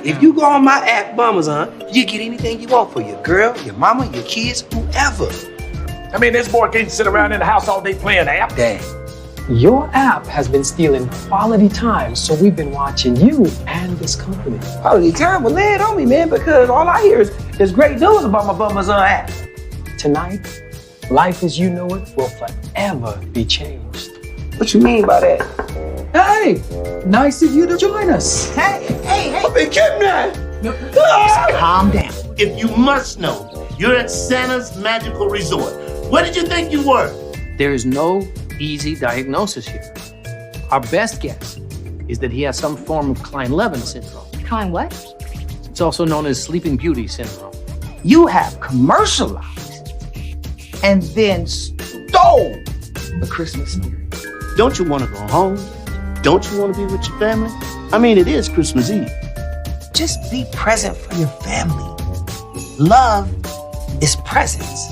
If you go on my app, Amazon, you get anything you want for your girl, your mama, your kids, whoever. I mean, this boy can't sit around in the house all day playing the app. Dad. Your app has been stealing quality time, so we've been watching you and this company. Quality time will lay it on me, man, because all I hear is great news about my Amazon app. Tonight, life as you know it will forever be changed. What you mean by that? Hey, nice of you to join us. Hey. I've been kidnapped. Calm down. If you must know, you're at Santa's Magical Resort. Where did you think you were? There is no easy diagnosis here. Our best guess is that he has some form of Klein-Levin syndrome. Klein what? It's also known as Sleeping Beauty syndrome. You have commercialized and then stole the Christmas spirit. Don't you want to go home? Don't you want to be with your family? I mean, it is Christmas Eve. Just be present for your family. Love is presence,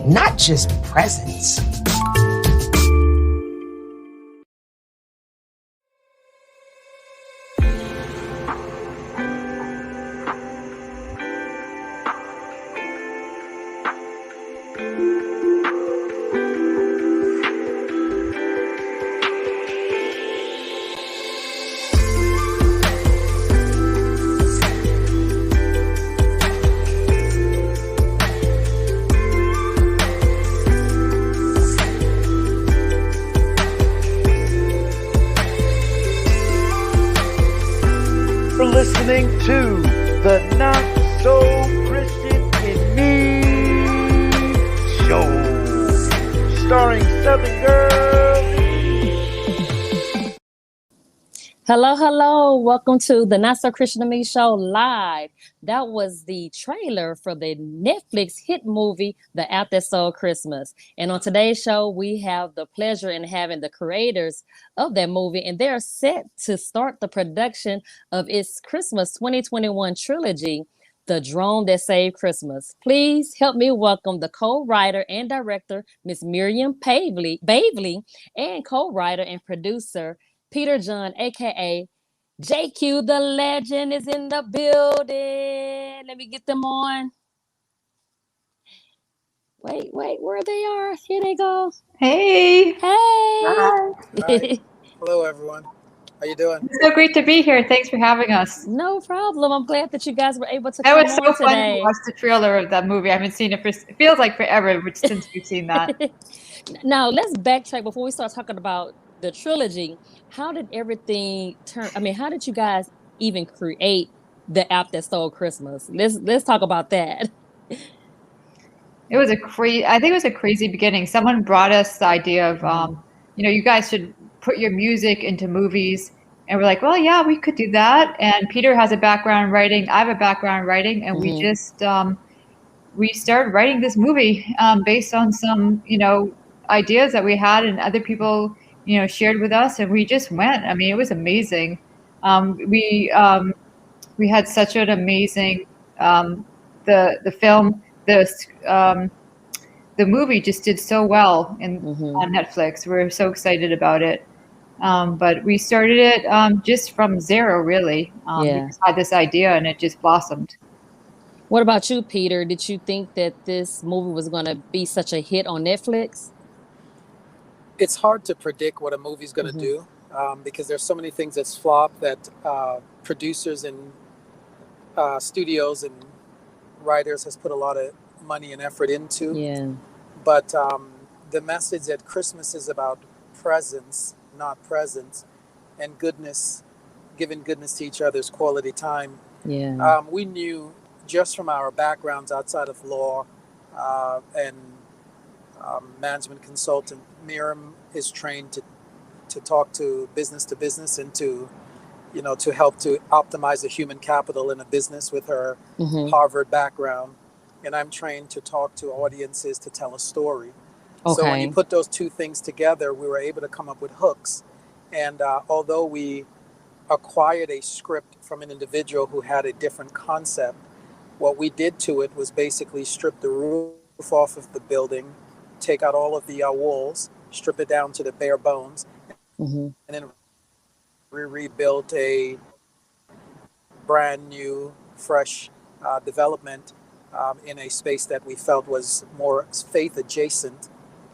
not just presents. Listening to the Not So Christian in Me show, starring Southern Girl. Hello. Welcome to the Not So Christian to Me show live. That was the trailer for the Netflix hit movie, The App That Sold Christmas. And on today's show, we have the pleasure in having the creators of that movie, and they're set to start the production of its Christmas 2021 trilogy, The Drone That Saved Christmas. Please help me welcome the co-writer and director, Miss Miriam Bavly, and co-writer and producer, Peter John, aka JayQ The Legend, is in the building. Let me get them on. Wait, where they are? Here they go. Hey. Hi. Hello, everyone. How you doing? It's so great to be here. Thanks for having us. No problem. I'm glad that you guys were able to come on today. That was so fun today. to watch the trailer of that movie. I haven't seen it it feels like forever since we've seen that. Now, let's backtrack before we start talking about the trilogy. How did everything turn? I mean, how did you guys even create The App That Sold Christmas? Let's talk about that. It was I think it was a crazy beginning. Someone brought us the idea of, you guys should put your music into movies. And we're like, well, yeah, we could do that. And Peter has a background in writing. I have a background in writing. And we just, we started writing this movie based on some, ideas that we had and other people, shared with us. And we just went. I mean, it was amazing. We had such an amazing, the film, the movie just did so well on Netflix. We're so excited about it. But we started it just from zero, really. We just had this idea and it just blossomed. What about you, Peter? Did you think that this movie was going to be such a hit on Netflix? It's hard to predict what a movie's going to do because there's so many things that's flopped that producers and studios and writers has put a lot of money and effort into. Yeah. But the message that Christmas is about presence, not presence, and goodness, giving goodness to each other's quality time. Yeah. We knew just from our backgrounds outside of law and management consultant, Miriam is trained to talk to business and to help to optimize the human capital in a business with her Harvard background. And I'm trained to talk to audiences to tell a story. Okay. So when you put those two things together, we were able to come up with hooks. And although we acquired a script from an individual who had a different concept, what we did to it was basically strip the roof off of the building, take out all of the walls, strip it down to the bare bones, and then we rebuilt a brand new, fresh development in a space that we felt was more faith adjacent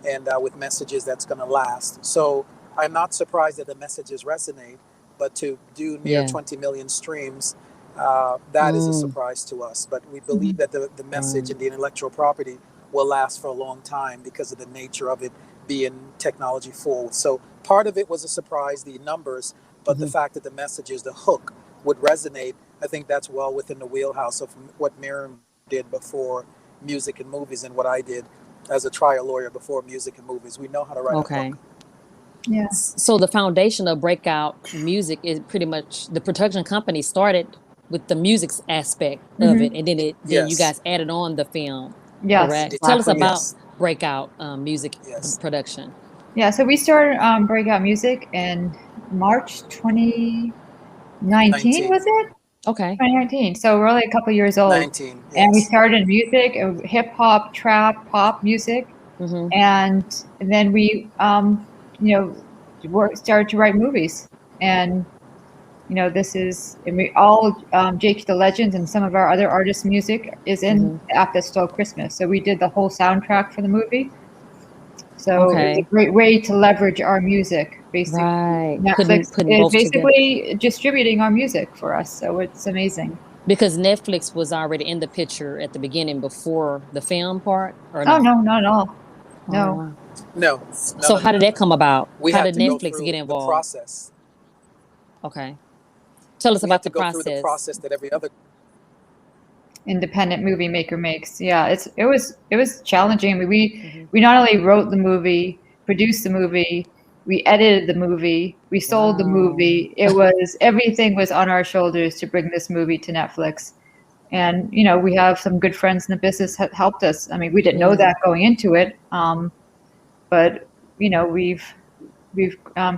and with messages that's going to last. So I'm not surprised that the messages resonate, but to do near 20 million streams, that is a surprise to us. But we believe that the message and the intellectual property will last for a long time because of the nature of it being technology forward. So part of it was a surprise, the numbers, but the fact that the messages, the hook would resonate, I think that's well within the wheelhouse of what Miriam did before music and movies and what I did as a trial lawyer before music and movies. We know how to write a hook. Yeah. So the foundation of Breakout Music is pretty much the production company started with the music aspect of it, and then you guys added on the film. Yes, correct? exactly. Tell us about Breakout Music production. Yeah, so we started Breakout Music in March 2019, was it? Okay. 2019. So we're only a couple years old. 19, And we started in music, hip hop, trap, pop music. And then we, started to write movies. And, and we all, JayQ The Legend and some of our other artists' music is in the app that stole Christmas. So we did the whole soundtrack for the movie. So it's a great way to leverage our music, basically. Right. Netflix putting is both basically together. distributing our music for us. So it's amazing. Because Netflix was already in the picture at the beginning before the film part? Or no? Oh, no, not at all. No. Oh, wow. No. So how did that come about? How did Netflix get The involved? process. Okay. Tell us about the process. Through the process that every other independent movie maker makes. Yeah, it was challenging. We not only wrote the movie, produced the movie, we edited the movie, we sold the movie. It was everything was on our shoulders to bring this movie to Netflix. And we have some good friends in the business that helped us. I mean, we didn't know that going into it, but we've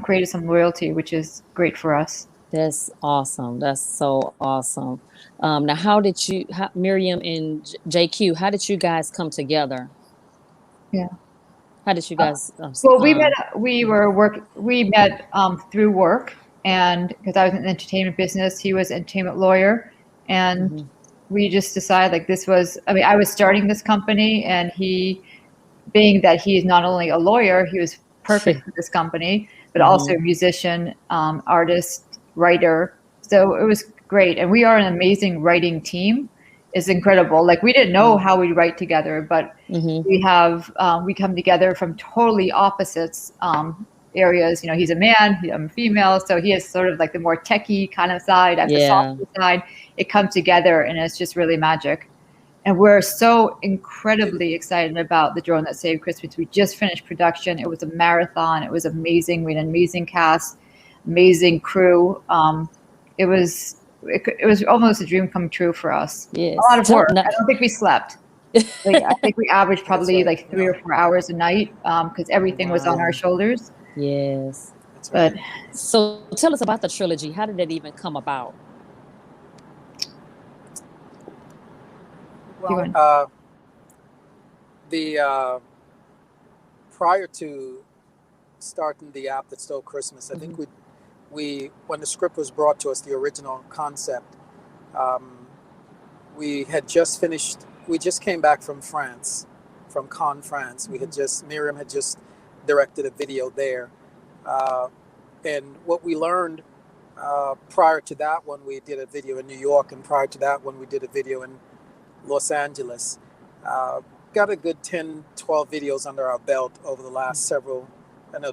created some loyalty, which is great for us. That's awesome. That's so awesome. Now, Miriam and JayQ, how did you guys come together? Yeah. How did you guys? Well, we met through work, and because I was in the entertainment business, he was an entertainment lawyer, and we just decided I was starting this company, and being that he is not only a lawyer, he was perfect for this company, but also a musician, artist, writer. So it was great. And we are an amazing writing team. It's incredible. We didn't know how we write together, but we come together from totally opposites areas. He's a man, I'm a female. So he is sort of the more techie kind of side. I'm the softer side. It comes together and it's just really magic. And we're so incredibly excited about The Drone That Saved Christmas. We just finished production. It was a marathon. It was amazing. We had an amazing cast, amazing crew. It was almost a dream come true for us. Yes. A lot of work. I don't think we slept. I think we averaged probably 3 or 4 hours a night because everything was on our shoulders. Yes. But so tell us about the trilogy. How did that even come about? Well, prior to starting the app that stole Christmas, I think we when the script was brought to us, the original concept, we had just finished. We just came back from France, from Cannes, France. Miriam had just directed a video there, and what we learned prior to that one, we did a video in New York, and prior to that one, we did a video in Los Angeles. Got a good 10, 12 videos under our belt over the last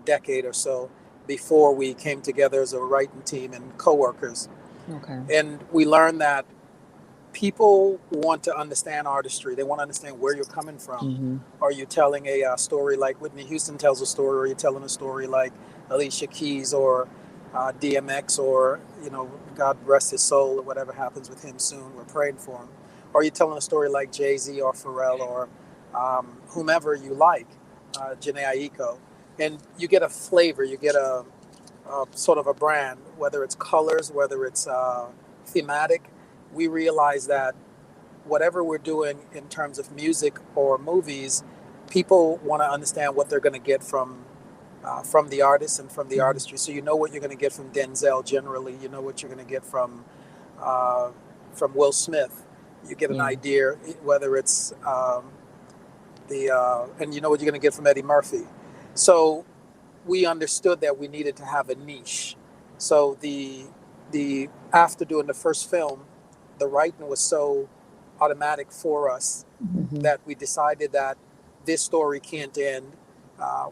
decade or so before we came together as a writing team and co-workers. Okay. And we learned that people want to understand artistry. They want to understand where you're coming from. Are you telling a story like Whitney Houston tells a story, or are you telling a story like Alicia Keys or DMX, or, God rest his soul, or whatever happens with him soon. We're praying for him. Or are you telling a story like Jay-Z or Pharrell or whomever you like, Janae Aiko? And you get a flavor, you get a sort of a brand, whether it's colors, whether it's thematic. We realize that whatever we're doing in terms of music or movies, people want to understand what they're going to get from the artist and from the artistry. So you know what you're going to get from Denzel generally. You know what you're going to get from from Will Smith. You get an idea, whether it's and you know what you're going to get from Eddie Murphy. So we understood that we needed to have a niche. So the after doing the first film, the writing was so automatic for us that we decided that this story can't end.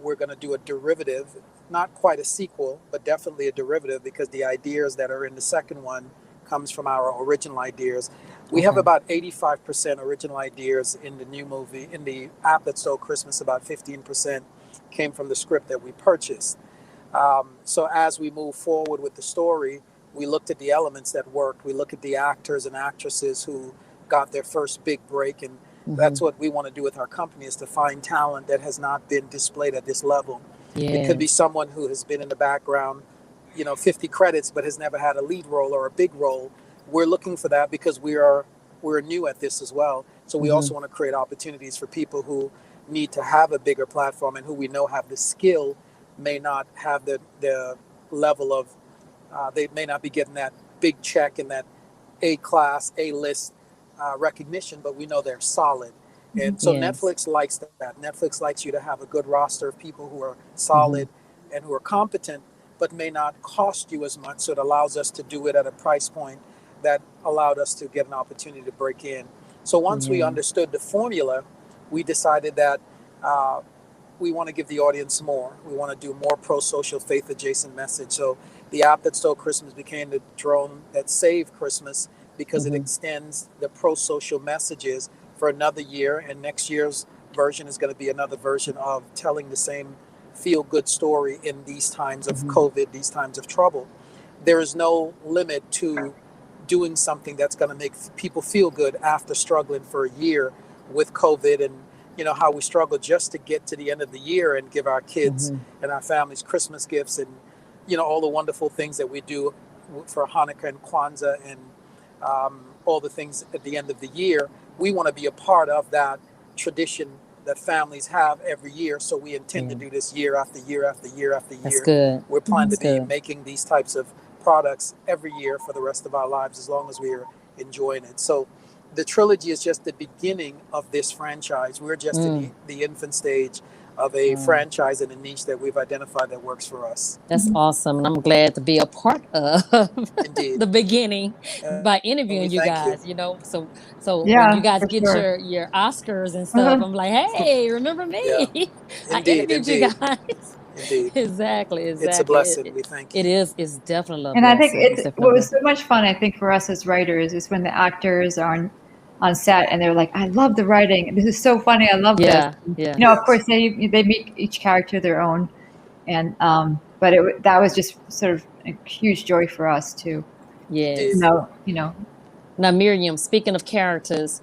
We're going to do a derivative, not quite a sequel, but definitely a derivative, because the ideas that are in the second one comes from our original ideas. We have about 85% original ideas in the new movie. In the app that stole Christmas, about 15% came from the script that we purchased. So as we move forward with the story, we looked at the elements that worked. We look at the actors and actresses who got their first big break, and that's what we want to do with our company, is to find talent that has not been displayed at this level. It could be someone who has been in the background, 50 credits, but has never had a lead role or a big role. We're looking for that because we're new at this as well. So we also want to create opportunities for people who need to have a bigger platform and who we know have the skill, may not have the level of, they may not be getting that big check and that A-class, A-list recognition, but we know they're solid. And so Netflix likes that. Netflix likes you to have a good roster of people who are solid and who are competent, but may not cost you as much. So it allows us to do it at a price point that allowed us to get an opportunity to break in. So once we understood the formula, we decided that we want to give the audience more. We want to do more pro-social, faith-adjacent message. So the app that stole Christmas became the drone that saved Christmas, because it extends the pro-social messages for another year. And next year's version is going to be another version of telling the same feel-good story in these times of COVID, these times of trouble. There is no limit to doing something that's going to make people feel good after struggling for a year with COVID, and how we struggle just to get to the end of the year and give our kids and our families Christmas gifts, and all the wonderful things that we do for Hanukkah and Kwanzaa, and all the things at the end of the year. We want to be a part of that tradition that families have every year. So we intend to do this year after year after year after year. That's good. We're planning to be making these types of products every year for the rest of our lives, as long as we're enjoying it. So the trilogy is just the beginning of this franchise. We're just in the infant stage of a franchise and a niche that we've identified that works for us. That's awesome. And I'm glad to be a part of Indeed. the beginning by interviewing you guys, So when you guys get your Oscars and stuff, I'm like, hey, remember me? I interviewed you guys. Indeed. Exactly. It's a blessing. We thank you. It is. It's definitely a and blessing. I think what was so much fun, I think, for us as writers is when the actors are on set and they're like, I love the writing. This is so funny. I love this. Yeah. Of course, they make each character their own. And but that was just sort of a huge joy for us too. Yes. Now, Miriam, speaking of characters,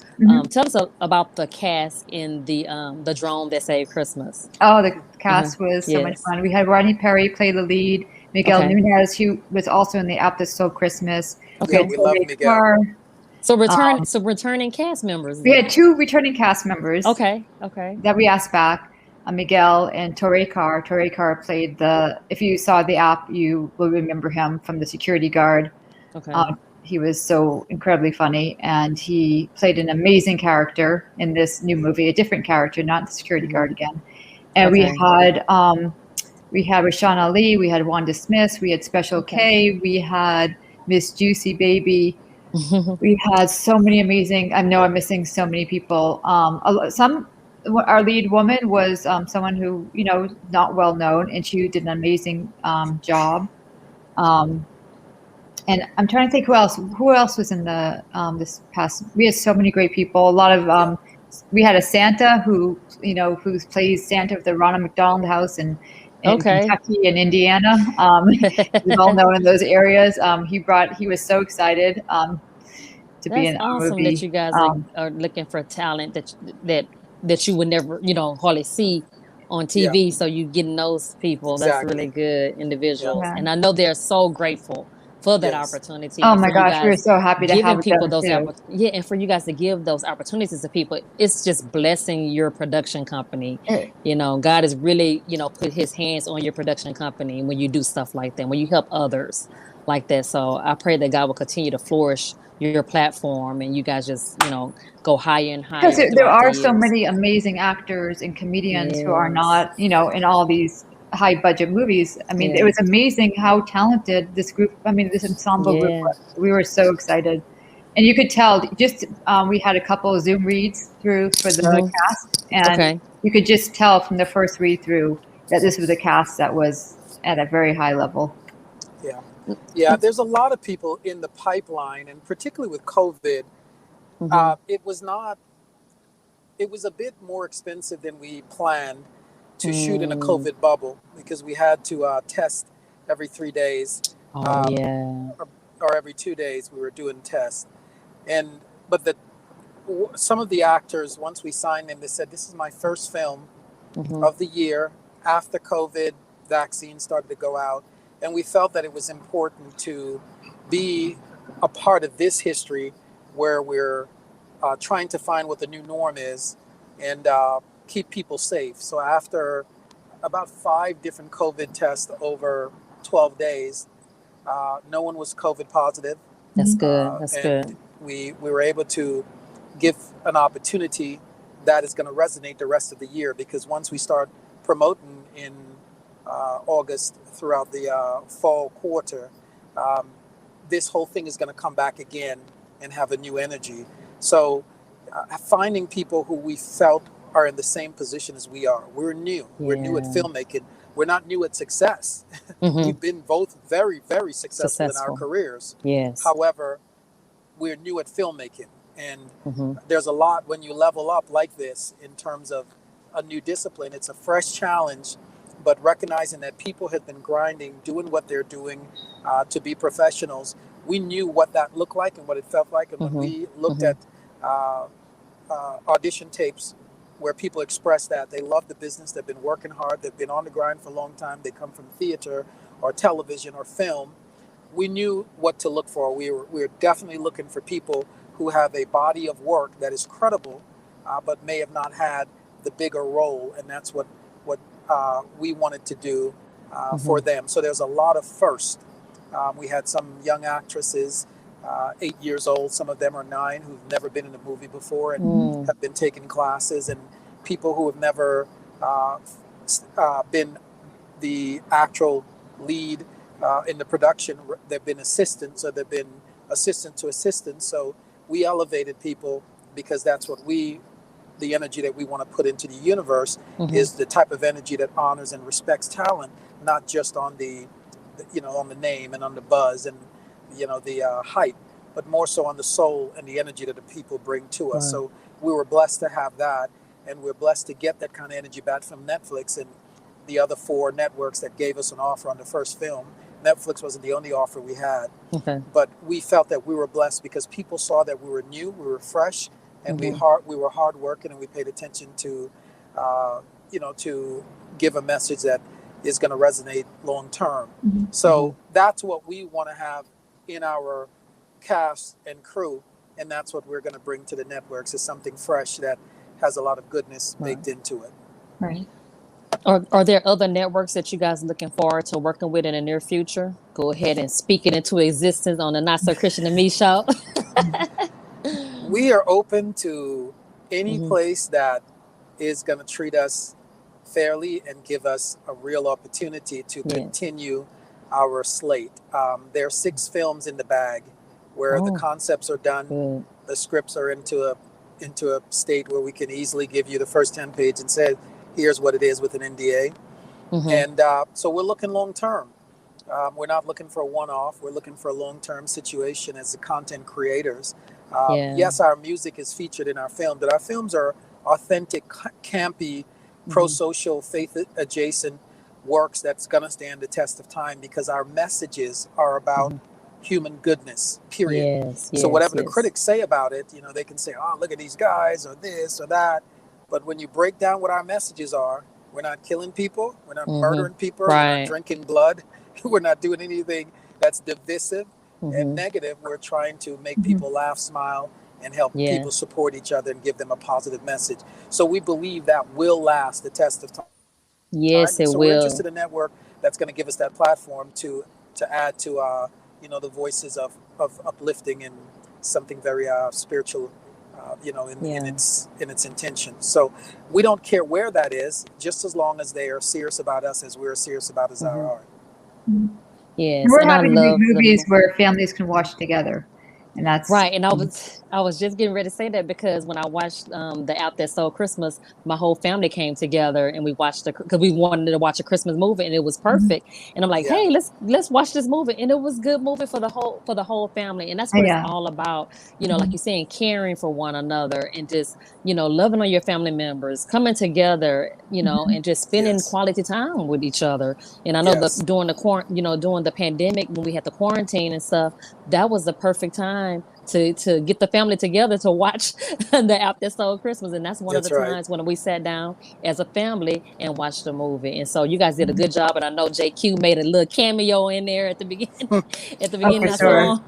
tell us about the cast in the drone that saved Christmas. Oh, the cast was so much fun. We had Rodney Perry play the lead. Miguel Nunez, who was also in the app that stole Christmas. Okay, we love Miguel. So returning cast members. We had 2 returning cast members. Okay. That we asked back. Miguel and Torekar. Torekar played if you saw the app, you will remember him from the security guard. Okay. He was so incredibly funny, and he played an amazing character in this new movie, a different character, not the security guard again. And we had Rashawn Ali, we had Wanda Smith, we had Special K, we had Miss Juicy Baby. We had so many amazing. I know I'm missing so many people. Our lead woman was someone who not well known, and she did an amazing job. And I'm trying to think who else was in the this past. We had so many great people. A lot of we had a Santa who plays Santa of the Ronald McDonald House in Kentucky and Indiana. He's well known in those areas. He was so excited to be in our movie. That you guys are looking for talent that you would never hardly see on TV. So you getting those people. That's really good individuals, and I know they're so grateful for that opportunity. Oh my gosh, we're so happy to have people them those and for you guys to give those opportunities to people, it's just blessing your production company. God has really put his hands on your production company when you do stuff like that, when you help others. like that. So I pray that God will continue to flourish your platform and you guys just, go higher and Because higher there throughout the are so years. many amazing actors and comedians who are Yes. not, in all these high budget movies. I mean, it Yeah. was amazing how talented this group, this ensemble group Yeah. was. We were so excited. And you could tell just, we had a couple of Zoom reads through for the Hmm. cast, and Okay. you could just tell from the first read through that this was a cast that was at a very high level. Yeah. Yeah, there's a lot of people in the pipeline, and particularly with COVID, Hmm. it was not, it was a bit more expensive than we planned to shoot in a Mm. COVID bubble because we had to test every 3 days, Oh yeah. or every 2 days we were doing tests. And but some of the actors, once we signed them, they said, "This is my first film Hmm. of the year after COVID vaccines started to go out," and we felt that it was important to be a part of this history where we're trying to find what the new norm is and keep people safe. So after about 5 different COVID tests over 12 days, no one was COVID positive, That's good. That's and good. we were able to give an opportunity that is going to resonate the rest of the year, because once we start promoting in August throughout the fall quarter, um, this whole thing is going to come back again and have a new energy. So finding people who we felt are in the same position as we are. We're new. We're new at Yeah. filmmaking. We're not new at success. Hmm. We've been both very, very successful in our Successful. careers. Yes. However, we're new at filmmaking. And Hmm. there's a lot when you level up like this in terms of a new discipline. It's a fresh challenge, but recognizing that people have been grinding, doing what they're doing to be professionals. We knew what that looked like and what it felt like. And when Hmm. we looked Hmm. at uh, audition tapes where people express that they love the business, they've been working hard, they've been on the grind for a long time, they come from theater or television or film, we knew what to look for. We were definitely looking for people who have a body of work that is credible, but may have not had the bigger role, and that's what we wanted to do for them. So there's a lot of first. We had some young actresses, 8 years old. Some of them are 9, who've never been in a movie before and Mm. have been taking classes, and people who have never been the actual lead in the production. They've been assistants, or they've been assistant to assistant. So we elevated people because that's what the energy that we want to put into the universe is the type of energy that honors and respects talent, not just on on the name and on the buzz and the hype, but more so on the soul and the energy that the people bring to us. Right. So we were blessed to have that, and we're blessed to get that kind of energy back from Netflix and the other 4 networks that gave us an offer on the first film. Netflix wasn't the only offer we had, Okay. but we felt that we were blessed because people saw that we were new, we were fresh, and we were hardworking, and we paid attention to, to give a message that is going to resonate long term. So that's what we want to have in our cast and crew, and that's what we're going to bring to the networks, is something fresh that has a lot of goodness baked into it. Right. Are there other networks that you guys are looking forward to working with in the near future? Go ahead and speak it into existence on the Not So Christian to Me show. We are open to any place that is going to treat us fairly and give us a real opportunity to continue our slate. There are 6 films in the bag where the concepts are done, the scripts are into a state where we can easily give you the first 10 pages and say, here's what it is with an NDA. And so we're looking long term. We're not looking for a one-off. We're looking for a long-term situation as the content creators. Yes, our music is featured in our film, but our films are authentic, campy, pro-social, faith-adjacent works that's going to stand the test of time because our messages are about human goodness, period. Yes, So whatever the yes. critics say about it, they can say, oh, look at these guys or this or that. But when you break down what our messages are, we're not killing people. We're not murdering people. We're Right. not drinking blood. We're not doing anything that's divisive and negative. We're trying to make people laugh, smile, and help people support each other and give them a positive message. So we believe that will last the test of time. Yes, it So we're will. interested in a network that's going to give us that platform to add to the voices of uplifting and something very spiritual, in its intention. So we don't care where that is, just as long as they are serious about us as we're serious about our art. Yes, We're and I happy to make love movies where families can watch together, and that's right. And I was just getting ready to say that because when I watched the Out That Soul Christmas, my whole family came together and we watched because we wanted to watch a Christmas movie and it was perfect. And I'm like, Yeah. hey, let's watch this movie, and it was a good movie for the whole family. And that's what it's all about. Like you're saying, caring for one another and just loving on your family members, coming together, and just spending quality time with each other. And I know Yes. during the pandemic when we had the quarantine and stuff, that was the perfect time to get the family together to watch the Out That Soul Christmas. And that's one of the times when we sat down as a family and watched the movie. And so you guys did a good job. And I know JayQ made a little cameo in there at the beginning. At the beginning, for sure.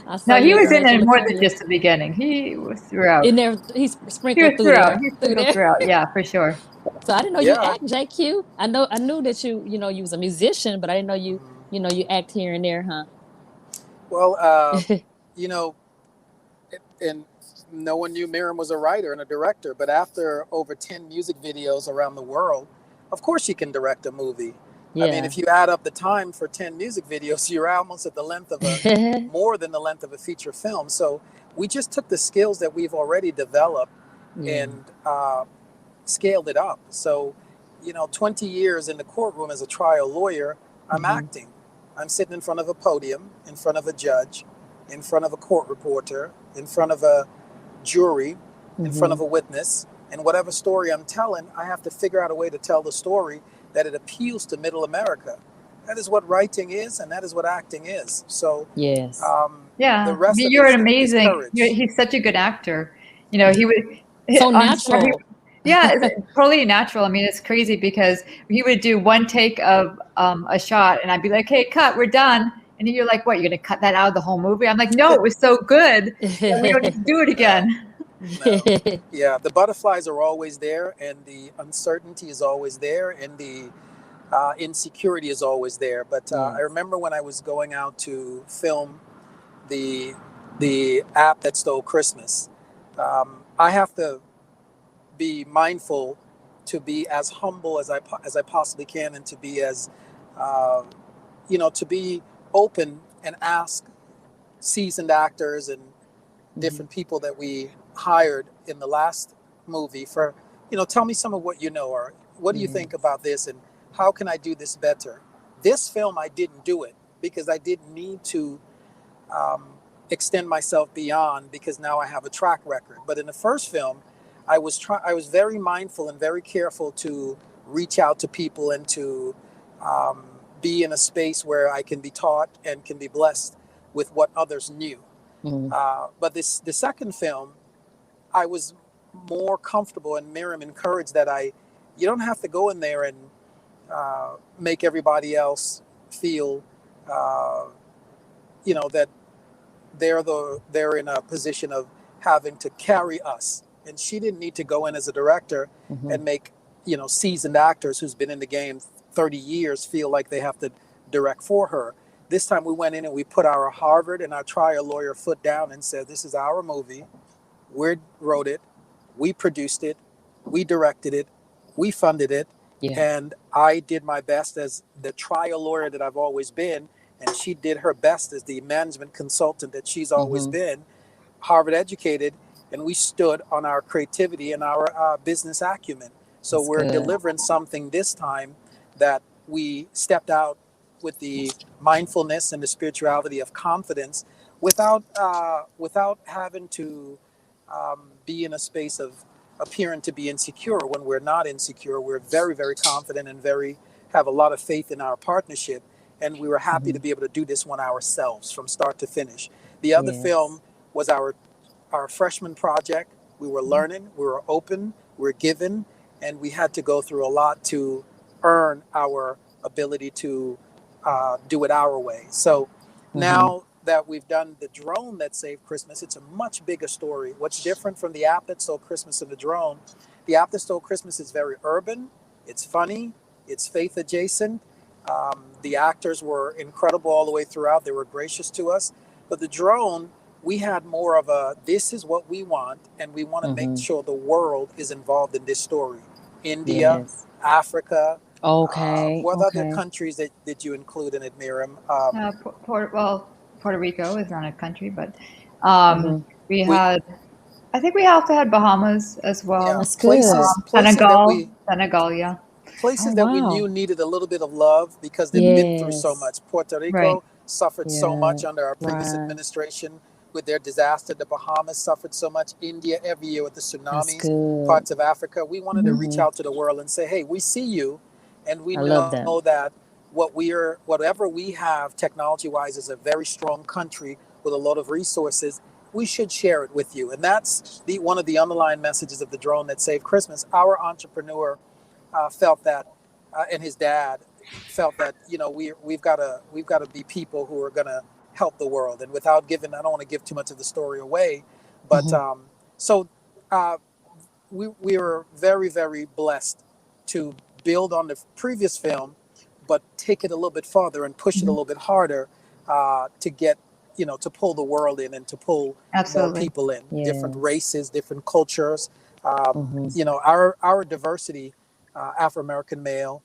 I saw No, he was in there there more than just the beginning. He was throughout. In there, he's He sprinkled was through there. He sprinkled throughout. Yeah, for sure. So I didn't know you act, JayQ. I knew that you was a musician, but I didn't know you you act here and there, huh? Well, and no one knew Miriam was a writer and a director, but after over 10 music videos around the world, of course she can direct a movie. Yeah. I mean, if you add up the time for 10 music videos, you're almost at the length of more than the length of a feature film. So we just took the skills that we've already developed and scaled it up. So, 20 years in the courtroom as a trial lawyer, I'm acting. I'm sitting in front of a podium, in front of a judge, in front of a court reporter, in front of a jury, in front of a witness. And whatever story I'm telling, I have to figure out a way to tell the story that it appeals to Middle America. That is what writing is, and that is what acting is. So, yes. The rest of you're it an amazing. is He's such a good actor. He would so natural. It's totally natural. I mean, it's crazy because he would do one take of a shot, and I'd be like, "Hey, cut, we're done." And you're like, "What? You're gonna cut that out of the whole movie?" I'm like, "No, it was so good. And we don't need to do it again." No. Yeah, the butterflies are always there, and the uncertainty is always there, and the insecurity is always there. But I remember when I was going out to film the App That Stole Christmas, I have to be mindful to be as humble as I possibly can, and to be as to be open and ask seasoned actors and different people that we hired in the last movie for, tell me some of what you know, or what do you think about this, and how can I do this better? This film, I didn't do it because I didn't need to extend myself beyond, because now I have a track record. But in the first film, I was very mindful and very careful to reach out to people and to be in a space where I can be taught and can be blessed with what others knew. But the second film, I was more comfortable, and Miriam encouraged that you don't have to go in there and make everybody else feel, that they're in a position of having to carry us. And she didn't need to go in as a director and make, seasoned actors who's been in the game 30 years feel like they have to direct for her. This time we went in and we put our Harvard and our trial lawyer foot down and said, this is our movie. We wrote it. We produced it. We directed it. We funded it. Yeah. And I did my best as the trial lawyer that I've always been. And she did her best as the management consultant that she's always been, Harvard educated. And we stood on our creativity and our business acumen. So that's we're good. Delivering something this time that we stepped out with the mindfulness and the spirituality of confidence without having to be in a space of appearing to be insecure when we're not insecure. We're very, very confident and have a lot of faith in our partnership. And we were happy to be able to do this one ourselves from start to finish. The other film was our freshman project. We were learning, we were open, we were given, and we had to go through a lot to earn our ability to do it our way. So now that we've done the drone that saved Christmas, it's a much bigger story. What's different from the App That Stole Christmas and the drone? The App That Stole Christmas is very urban, it's funny, it's faith adjacent, The actors were incredible all the way throughout. They were gracious to us. But the drone, we had more of a, this is what we want, and we want to make sure the world is involved in this story. India, Yes. Africa. Okay. What other Okay. countries that you include in it, Miriam? Puerto Rico is not a country, but Mhm. we had, I think we also had Bahamas as Yeah, well. That's good. Senegal, yeah. Oh places that we wow. knew needed a little bit of love because they've been through so Yes. much. Puerto Right. Rico suffered so Yeah. much under our previous Right. administration with their disaster. The Bahamas suffered so much. India every year with the That's tsunamis. good. Parts of Africa. We wanted to reach Mhm. out to the world and say, hey, we see you, and we I love know that. that whatever we have technology-wise is a very strong country with a lot of resources. We should share it with you, and that's one of the underlying messages of the drone that saved Christmas. Our entrepreneur felt that, and his dad felt that we've got to be people who are going to help the world. And without giving, I don't want to give too much of the story away, but Mhm. so we were very, very blessed to build on the previous film, but take it a little bit farther and push it a little bit harder to get to pull the world in and to pull more Absolutely. people in, different Yes. races, different cultures. Mhm. Our diversity, Afro-American male,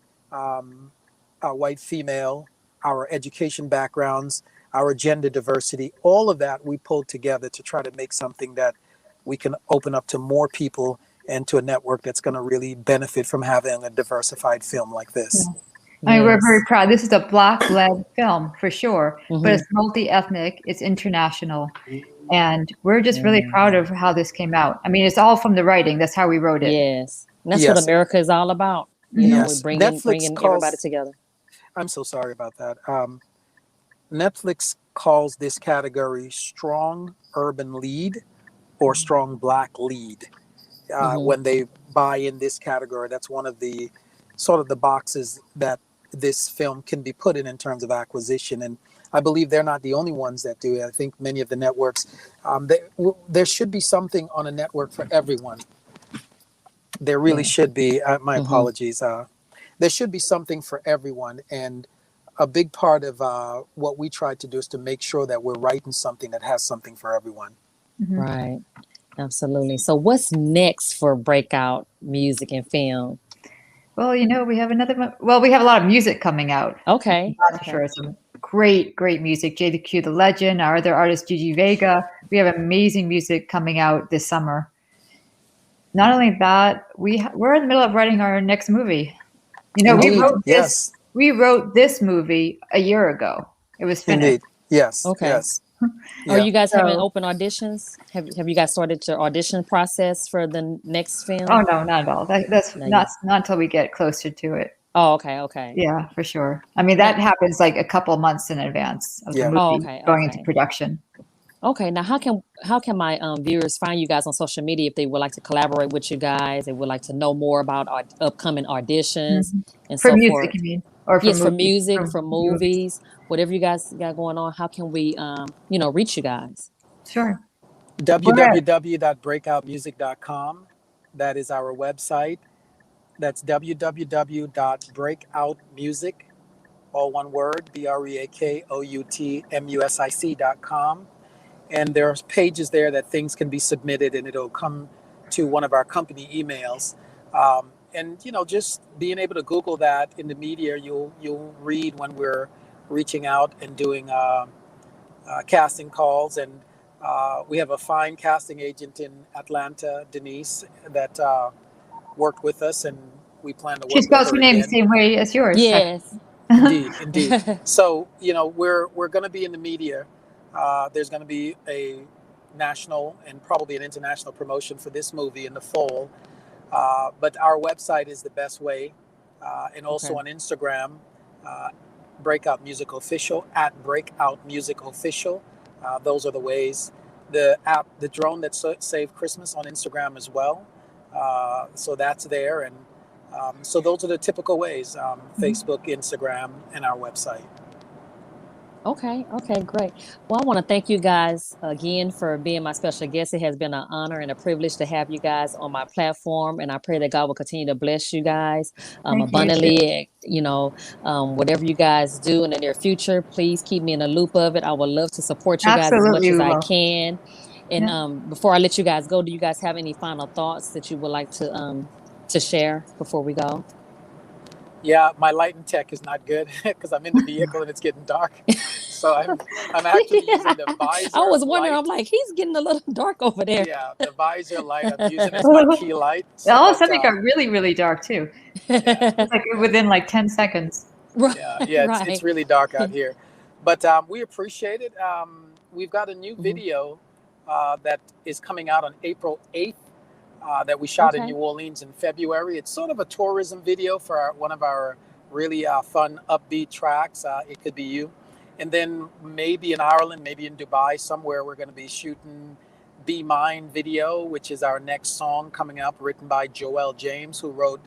white female, our education backgrounds, our gender diversity, all of that we pulled together to try to make something that we can open up to more people and to a network that's going to really benefit from having a diversified film like this. I mean, we're Yes. very proud. This is a Black-led film for sure, but Mhm. it's multi-ethnic, it's international, and we're just really Yes. proud of how this came out. I mean, it's all from the writing. That's how we wrote it. Yes. And that's what Yes, America is all about. We're yes. bringing Netflix everybody calls. together. I'm so sorry about that. Netflix calls this category strong urban lead or strong black lead. Mhm. When they buy in this category, that's one of the sort of the boxes that this film can be put in terms of acquisition. And I believe they're not the only ones that do it. I think many of the networks, there should be something on a network for everyone. There really Yeah. should be. My Mhm. apologies. There should be something for everyone. And a big part of what we try to do is to make sure that we're writing something that has something for everyone. Right. Absolutely. So what's next for Breakout Music and Film? Well, we have we have a lot of music coming out. Okay. That's for Okay. sure. Some great, great music. JayQ The Legend, our other artist, Gigi Vega. We have amazing music coming out this summer. Not only that, we're in the middle of writing our next movie. Indeed, yes. We wrote this movie a year ago. It was finished. Indeed, yes, Okay. yes. Are Yeah. you guys having So, open auditions? Have you guys started your audition process for the next film? oh no, not at all. That's No, not until we get closer to it. Oh, okay. Okay. Yeah, for sure. I mean, that happens like a couple months in advance of the Yeah. movie Oh, okay. going into Okay. production. Okay. Now, how can my viewers find you guys on social media if they would like to collaborate with you guys? They would like to know more about our upcoming auditions and For so music, forth. you mean? Or for Yes, for movies? music, for movies, whatever you guys got going on. How can we, reach you guys? Sure. www.breakoutmusic.com. That is our website. That's www.breakoutmusic, all one word, breakoutmusic.com. And there's pages there that things can be submitted, and it'll come to one of our company emails. And just being able to Google that in the media, you'll read when we're reaching out and doing casting calls. And we have a fine casting agent in Atlanta, Denise, that worked with us, and we plan to She work with spells her her name the again. same way as yours. Yes. Indeed. So we're going to be in the media. There's going to be a national and probably an international promotion for this movie in the fall. But our website is the best way, and also on Instagram, Breakout Music Official, at Breakout Music Official. Those are the ways. The app, the drone that saved Christmas, on Instagram as well. So that's there, and so those are the typical ways: Facebook, Instagram, and our website. Okay, okay, great. Well, I want to thank you guys again for being my special guest. It has been an honor and a privilege to have you guys on my platform, and I pray that God will continue to bless you guys Thank you. abundantly. Whatever you guys do in the near future, please keep me in the loop of it. I would love to support you guys as much Absolutely, as we I will. can. And Yeah. before I let you guys go, do you guys have any final thoughts that you would like to share before we go? Yeah, my lighting tech is not good because I'm in the vehicle and it's getting dark. So I'm actually using the visor I was wondering. light. I'm like, he's getting a little dark over there. Yeah, the visor light I'm using as my key light. So All of a that, sudden, it got really, really dark too. It's like within like 10 seconds. Right, yeah, right. it's really dark out here. But we appreciate it. We've got a new video that is coming out on April 8th that we shot in Okay. New Orleans in February. It's sort of a tourism video for one of our really fun, upbeat tracks. It Could Be You. And then maybe in Ireland, maybe in Dubai, somewhere we're going to be shooting Be Mine video, which is our next song coming up, written by Joel James, who wrote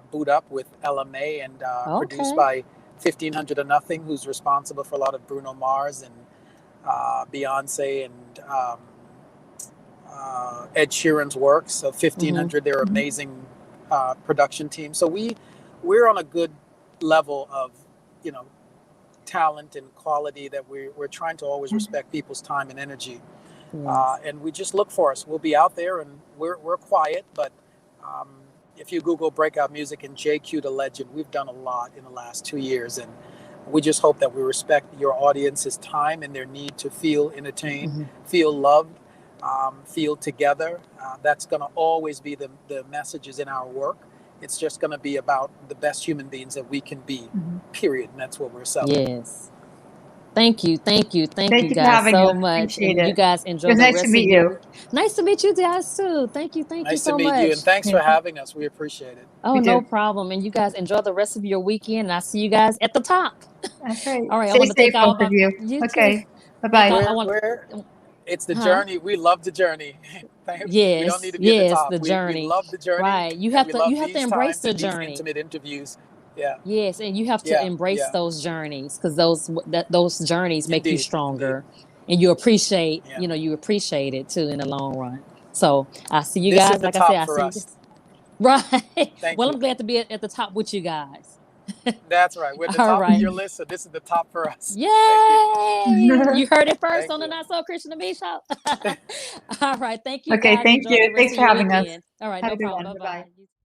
Boot Up with LMA and produced by 1500 or Nothing, who's responsible for a lot of Bruno Mars and Beyonce and Ed Sheeran's work. So 1500, they're an amazing production team. So we're on a good level of, talent and quality that we're trying to always respect people's time and energy. Yes. And we just look for us. We'll be out there and we're quiet, but if you Google Breakout Music and JayQ The Legend, we've done a lot in the last 2 years. And we just hope that we respect your audience's time and their need to feel entertained, feel loved, feel together. That's going to always be the messages in our work. It's just going to be about the best human beings that we can be, period. And that's what we're selling. Yes. Thank you for guys having so us. much. Appreciate And you it. guys enjoy It was the nice rest to of meet your you. week. Nice to meet you guys too. Thank you Nice so to meet much. you. And thanks for having us. We appreciate it. Oh, We no do. problem. And you guys enjoy the rest of your weekend. And I'll see you guys at the top. That's right. All right. I Stay want to thank safe, all both of you. you Okay. too. Bye-bye. It's the journey. We love the journey. Yes, we don't need to be at the top. the journey. We love the journey. Right. You have to these embrace times the and these journey. intimate interviews. Yeah. Yes, and you have to embrace those journeys because those journeys make you stronger, and you appreciate you appreciate it too in the long run. So I see you This guys. is the Like I top said, I for see you us. guys. Right. Thank Well, you. I'm glad to be at the top with you guys. That's right. We're at the All top right. of your list, so this is the top for us. Yay! Thank you. You heard it first Thank on the you. Not So Christian to Me show. All right. Thank you Okay, guys. thank Enjoy you. the rest Thanks of for your having us. weekend. All right. Have No a good problem. one. Bye-bye. Bye-bye.